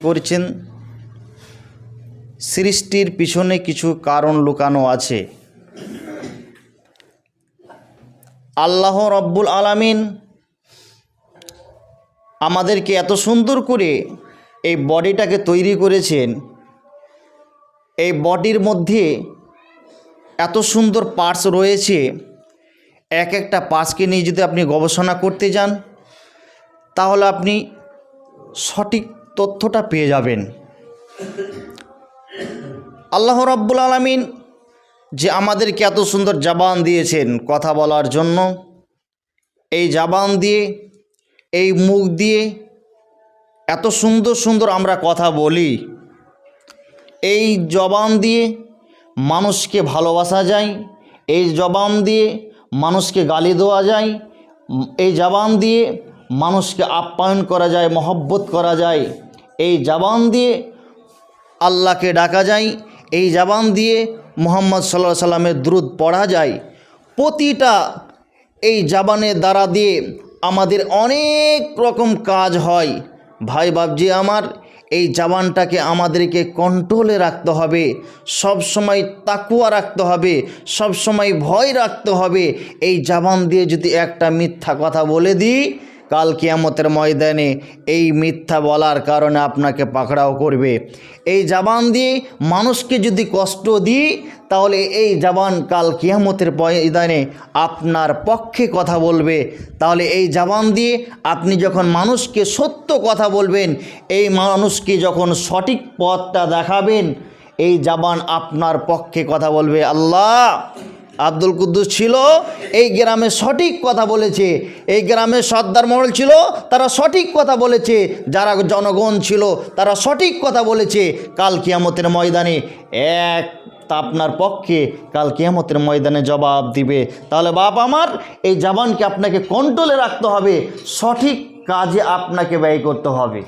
করছেন, সৃষ্টির পিছনে কিছু কারণ লুকানো আছে। আল্লাহ রব্বুল আলামিন আমাদেরকে এত সুন্দর করে এই বডিটাকে তৈরি করেছেন। এই বডির মধ্যে এত সুন্দর পার্টস রয়েছে, এক একটা পার্টসকে নিয়ে যদি আপনি গবেষণা করতে যান তাহলে আপনি সঠিক তথ্যটা পেয়ে যাবেন। আল্লাহ রাব্বুল আলামিন যে আমাদেরকে এত সুন্দর জবান দিয়েছেন কথা বলার জন্য, এই জবান দিয়ে, এই মুখ দিয়ে এত সুন্দর সুন্দর আমরা কথা বলি। এই জবান দিয়ে মানুষকে ভালোবাসা যায়, এই জবান দিয়ে মানুষকে গালি দেওয়া যায়, এই জবান দিয়ে মানুষকে আপ্যায়ন করা যায়, মহব্বত করা যায়, এই জবান দিয়ে আল্লাহকে ডাকা যায়, এই জবান দিয়ে মুহাম্মদ সাল্লাল্লাহু আলাইহি সাল্লামের দুরূদ পড়া যায়। প্রতিটা এই জবানের দ্বারা দিয়ে আমাদের অনেক রকম কাজ হয়। ভাই বাবজি আমার, এই জবানটাকে আমাদেরকে কন্ট্রোলে রাখতে হবে, সব সময় তাকওয়া রাখতে হবে, সব সময় ভয় রাখতে হবে। এই জবান দিয়ে যদি একটা মিথ্যা কথা বলে দিই, কাল কিয়ামতের ময়দানে এই মিথ্যা বলার কারণে আপনাকে পাকড়াও করবে। এই জবান দিয়ে মানুষকে যদি কষ্ট দিই তাহলে এই জবান কাল কিয়ামতের ময়দানে আপনার পক্ষে কথা বলবে। তাহলে এই জবান দিয়ে আপনি যখন মানুষকে সত্য কথা বলবেন, এই মানুষকে যখন সঠিক পথটা দেখাবেন, এই জবান আপনার পক্ষে কথা বলবে। আল্লাহ আব্দুল কুদ্দুস ছিল, এই গ্রামে সঠিক কথা বলেছে, এই গ্রামে সর্দার মহল ছিল, তারা সঠিক কথা বলেছে, যারা জনগণ ছিল তারা সঠিক কথা বলেছে। কাল কিয়ামতের ময়দানে আপনার পক্ষে কাল কিয়ামতের ময়দানে জবাব দিবে। তাহলে বাপ আমার, এই জবানকে আপনাকে কন্ট্রোলে রাখতে হবে, সঠিক কাজে আপনাকে ব্যয় করতে হবে।